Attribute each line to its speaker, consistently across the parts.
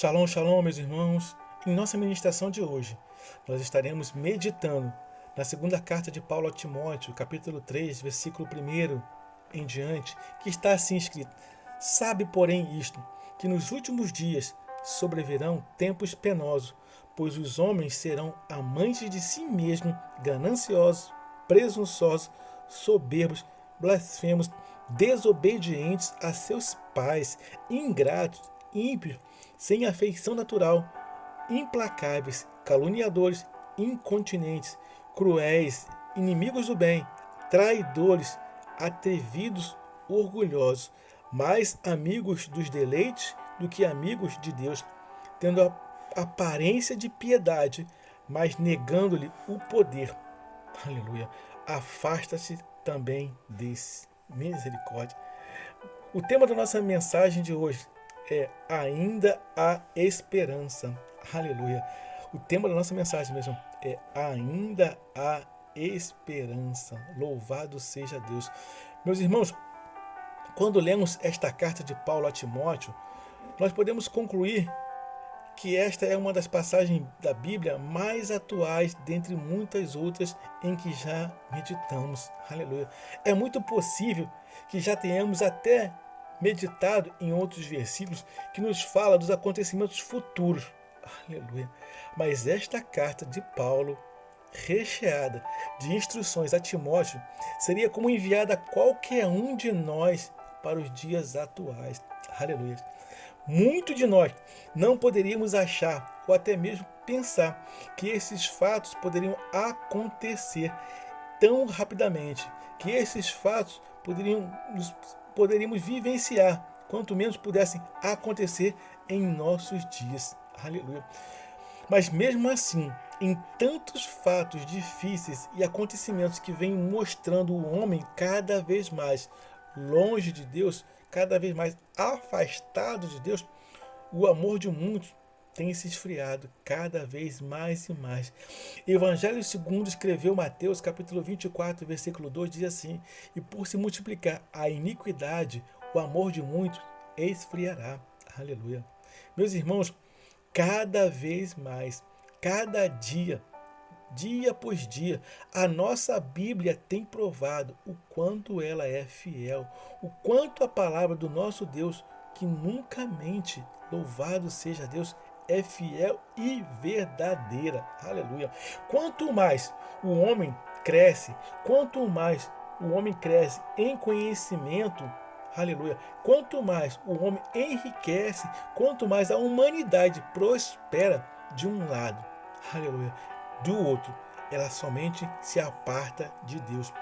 Speaker 1: Shalom, shalom, meus irmãos. Em nossa ministração de hoje, nós estaremos meditando na segunda carta de Paulo a Timóteo, capítulo 3, versículo 1 em diante, que está assim escrito: Sabe, porém, isto, que nos últimos dias sobrevirão tempos penosos, pois os homens serão amantes de si mesmos, gananciosos, presunçosos, soberbos, blasfemos, desobedientes a seus pais, ingratos, ímpios, sem afeição natural, implacáveis, caluniadores, incontinentes, cruéis, inimigos do bem, traidores, atrevidos, orgulhosos, mais amigos dos deleites do que amigos de Deus, tendo a aparência de piedade, mas negando-lhe o poder. Aleluia. Afasta-se também desse. Misericórdia. O tema da nossa mensagem de hoje é Ainda há esperança. Aleluia. O tema da nossa mensagem mesmo é Ainda há esperança. Louvado seja Deus. Meus irmãos, quando lemos esta carta de Paulo a Timóteo, nós podemos concluir que esta é uma das passagens da Bíblia mais atuais dentre muitas outras em que já meditamos. Aleluia. É muito possível que já tenhamos até meditado em outros versículos que nos fala dos acontecimentos futuros. Aleluia. Mas esta carta de Paulo, recheada de instruções a Timóteo, seria como enviada a qualquer um de nós para os dias atuais. Aleluia. Muito de nós não poderíamos achar ou até mesmo pensar que esses fatos poderiam acontecer tão rapidamente, que esses fatos poderíamos vivenciar, quanto menos pudessem acontecer em nossos dias. Aleluia. Mas mesmo assim, em tantos fatos difíceis e acontecimentos que vêm mostrando o homem cada vez mais longe de Deus, cada vez mais afastado de Deus, o amor de muitos tem se esfriado cada vez mais e mais. Evangelho segundo escreveu Mateus, capítulo 24, versículo 2, diz assim: E por se multiplicar a iniquidade, o amor de muitos esfriará. Aleluia. Meus irmãos, cada vez mais, cada dia, dia após dia, a nossa Bíblia tem provado o quanto ela é fiel, o quanto a palavra do nosso Deus, que nunca mente, louvado seja Deus, é fiel e verdadeira. Aleluia. Quanto mais o homem cresce, quanto mais o homem cresce em conhecimento, aleluia, quanto mais o homem enriquece, quanto mais a humanidade prospera de um lado, aleluia, do outro, ela somente se aparta de Deus,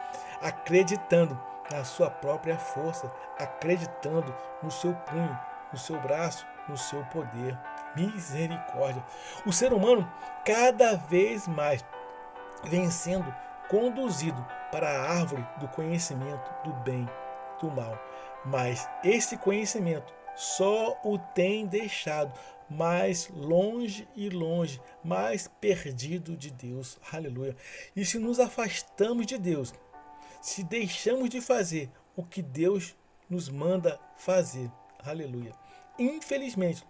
Speaker 1: acreditando na sua própria força, acreditando no seu punho, no seu braço, no seu poder. Misericórdia. O ser humano cada vez mais vem sendo conduzido para a árvore do conhecimento do bem e do mal. Mas esse conhecimento só o tem deixado mais longe e longe, mais perdido de Deus. Aleluia. E se nos afastamos de Deus, se deixamos de fazer o que Deus nos manda fazer, aleluia, infelizmente,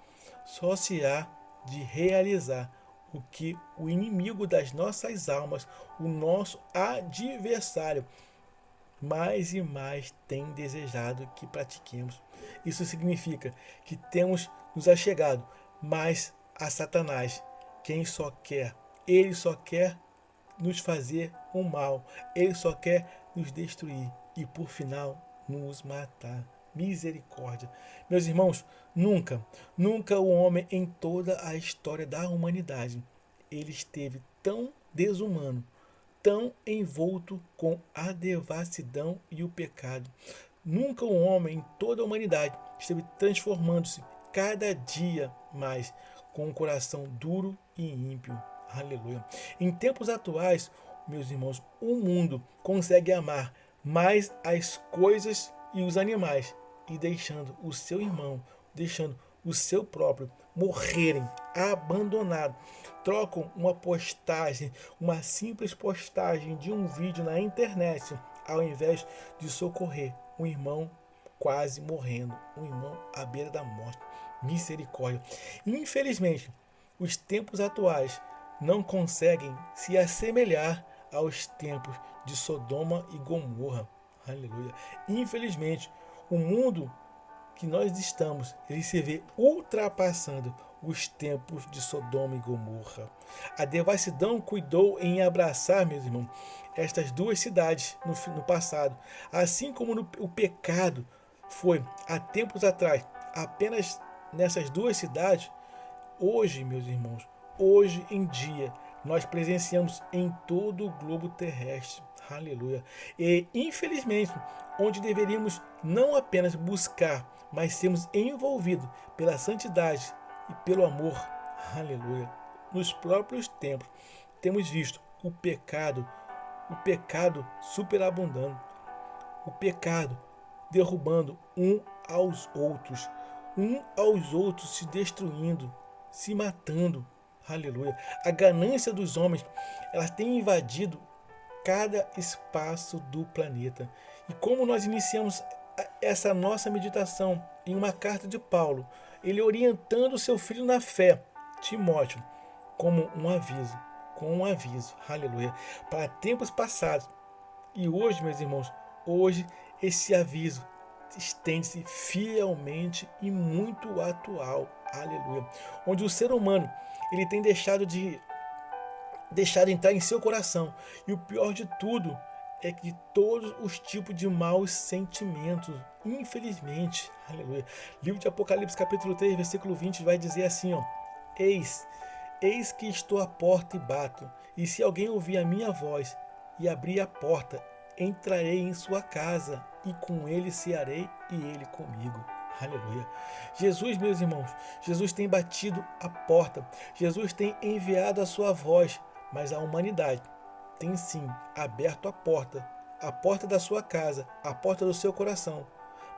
Speaker 1: só se há de realizar o que o inimigo das nossas almas, o nosso adversário, mais e mais tem desejado que pratiquemos. Isso significa que temos nos achegado mais a Satanás, ele só quer nos fazer o mal, ele só quer nos destruir e, por final, nos matar. Misericórdia. Meus irmãos, nunca o homem em toda a história da humanidade, ele esteve tão desumano, tão envolto com a devassidão e o pecado. Nunca um homem em toda a humanidade esteve transformando-se cada dia mais com um coração duro e ímpio. Aleluia. Em tempos atuais, meus irmãos, o mundo consegue amar mais as coisas e os animais e deixando o seu irmão, deixando o seu próprio morrerem abandonados. Trocam uma postagem, uma simples postagem de um vídeo na internet, ao invés de socorrer um irmão quase morrendo, um irmão à beira da morte. Misericórdia. Infelizmente, os tempos atuais não conseguem se assemelhar aos tempos de Sodoma e Gomorra. Aleluia. Infelizmente, o mundo que nós estamos, ele se vê ultrapassando os tempos de Sodoma e Gomorra. A devassidão cuidou em abraçar, meus irmãos, estas duas cidades no passado, assim como o pecado foi há tempos atrás apenas nessas duas cidades. Hoje, meus irmãos, hoje em dia, nós presenciamos em todo o globo terrestre. Aleluia. E, infelizmente, onde deveríamos não apenas buscar, mas sermos envolvidos pela santidade e pelo amor. Aleluia. Nos próprios tempos, temos visto o pecado superabundando, o pecado derrubando um aos outros se destruindo, se matando. Aleluia. A ganância dos homens, elas têm invadido cada espaço do planeta. E como nós iniciamos essa nossa meditação em uma carta de Paulo, ele orientando seu filho na fé, Timóteo, como um aviso, aleluia, para tempos passados. E hoje, meus irmãos, hoje esse aviso estende-se fielmente e muito atual, aleluia, onde o ser humano ele tem deixado entrar em seu coração. E o pior de tudo é que todos os tipos de maus sentimentos, infelizmente, aleluia. Livro de Apocalipse, capítulo 3, versículo 20, vai dizer assim, ó: Eis que estou à porta e bato, e se alguém ouvir a minha voz e abrir a porta, entrarei em sua casa, e com ele cearei e ele comigo. Aleluia. Jesus, meus irmãos, Jesus tem batido a porta, Jesus tem enviado a sua voz, mas a humanidade tem sim aberto a porta da sua casa, a porta do seu coração.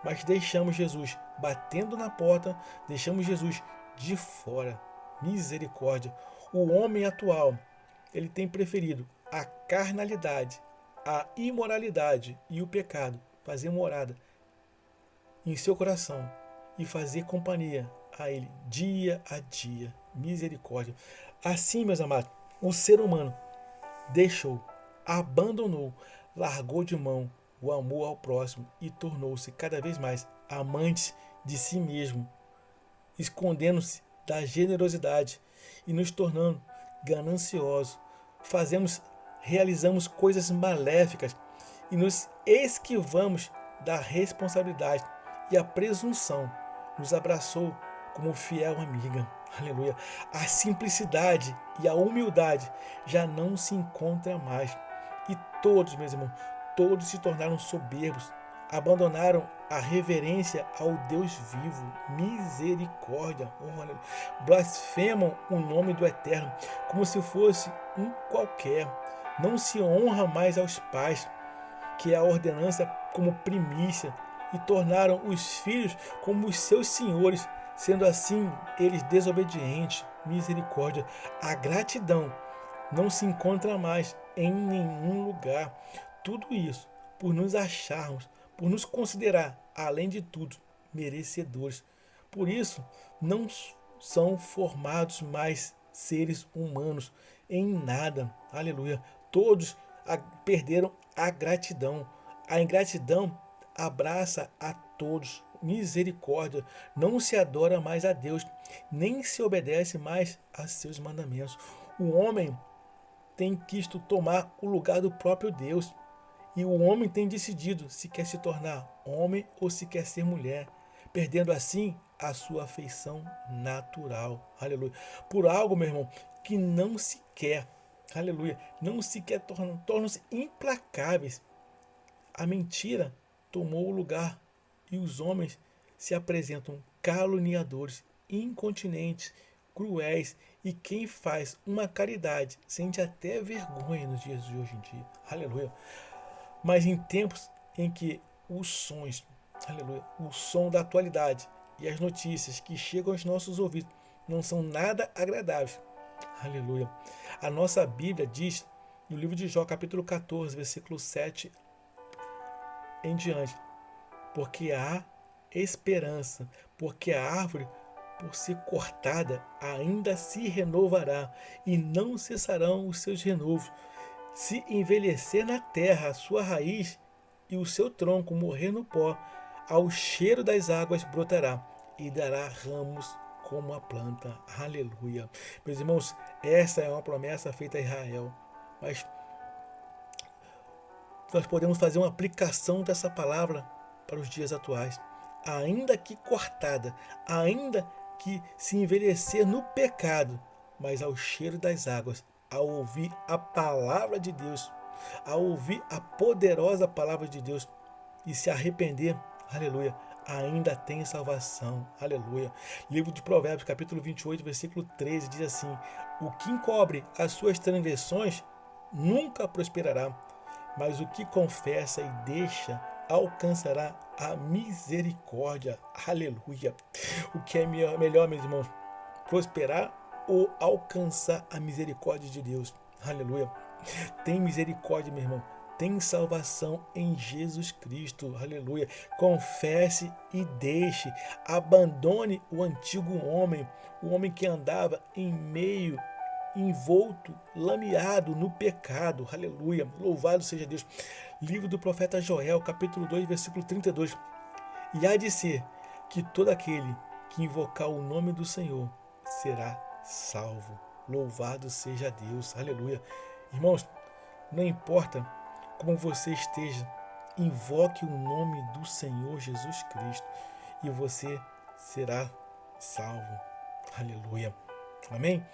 Speaker 1: Mas deixamos Jesus batendo na porta, deixamos Jesus de fora. Misericórdia. O homem atual, ele tem preferido a carnalidade, a imoralidade e o pecado fazer morada em seu coração e fazer companhia a ele dia a dia. Misericórdia. Assim, meus amados, o ser humano abandonou, largou de mão o amor ao próximo e tornou-se cada vez mais amante de si mesmo, escondendo-se da generosidade e nos tornando gananciosos. Realizamos coisas maléficas e nos esquivamos da responsabilidade, e a presunção nos abraçou como fiel amiga. Aleluia. A simplicidade e a humildade já não se encontram mais. E todos, meus irmãos, todos se tornaram soberbos, abandonaram a reverência ao Deus vivo. Misericórdia. Oh, blasfemam o nome do Eterno como se fosse um qualquer. Não se honra mais aos pais, que é a ordenança, como primícia, e tornaram os filhos como os seus senhores, sendo assim eles desobedientes. Misericórdia. A gratidão não se encontra mais em nenhum lugar. Tudo isso por nos acharmos, por nos considerar, além de tudo, merecedores. Por isso, não são formados mais seres humanos em nada. Aleluia. Todos perderam a gratidão. A ingratidão abraça a todos. Misericórdia. Não se adora mais a Deus, nem se obedece mais a seus mandamentos. O homem tem quisto tomar o lugar do próprio Deus. E o homem tem decidido se quer se tornar homem ou se quer ser mulher, perdendo assim a sua afeição natural. Aleluia. Por algo, meu irmão, que não se quer. Aleluia. Não se quer, tornam-se implacáveis. A mentira tomou o lugar e os homens se apresentam caluniadores, incontinentes, cruéis, e quem faz uma caridade sente até vergonha nos dias de hoje em dia. Aleluia. Mas em tempos em que os sons, aleluia, o som da atualidade e as notícias que chegam aos nossos ouvidos não são nada agradáveis. Aleluia. A nossa Bíblia diz, no livro de Jó, capítulo 14, versículo 7 em diante: porque há esperança, porque a árvore por ser cortada, ainda se renovará, e não cessarão os seus renovos. Se envelhecer na terra a sua raiz e o seu tronco morrer no pó, ao cheiro das águas brotará e dará ramos como a planta. Aleluia. Meus irmãos, essa é uma promessa feita a Israel, mas nós podemos fazer uma aplicação dessa palavra para os dias atuais. Ainda que cortada, ainda que se envelhecer no pecado, mas ao cheiro das águas, ao ouvir a palavra de Deus, ao ouvir a poderosa palavra de Deus e se arrepender, aleluia, ainda tem salvação, aleluia. Livro de Provérbios, capítulo 28, versículo 13, diz assim: o que encobre as suas transgressões nunca prosperará, mas o que confessa e deixa alcançará a misericórdia. Aleluia. O que é melhor, meus irmãos? Prosperar ou alcançar a misericórdia de Deus? Aleluia. Tem misericórdia, meu irmão. Tem salvação em Jesus Cristo. Aleluia. Confesse e deixe. Abandone o antigo homem, o homem que andava em meio envolto, lameado no pecado. Aleluia. Louvado seja Deus. Livro do profeta Joel, capítulo 2, versículo 32. E há de ser que todo aquele que invocar o nome do Senhor será salvo. Louvado seja Deus. Aleluia. Irmãos, não importa como você esteja, invoque o nome do Senhor Jesus Cristo e você será salvo. Aleluia. Amém?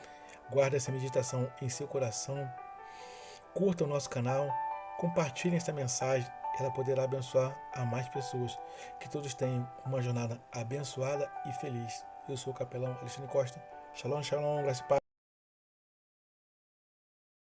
Speaker 1: Guarde essa meditação em seu coração. Curta o nosso canal. Compartilhe essa mensagem. Ela poderá abençoar a mais pessoas. Que todos tenham uma jornada abençoada e feliz. Eu sou o capelão Alexandre Costa. Shalom, shalom, graça e paz.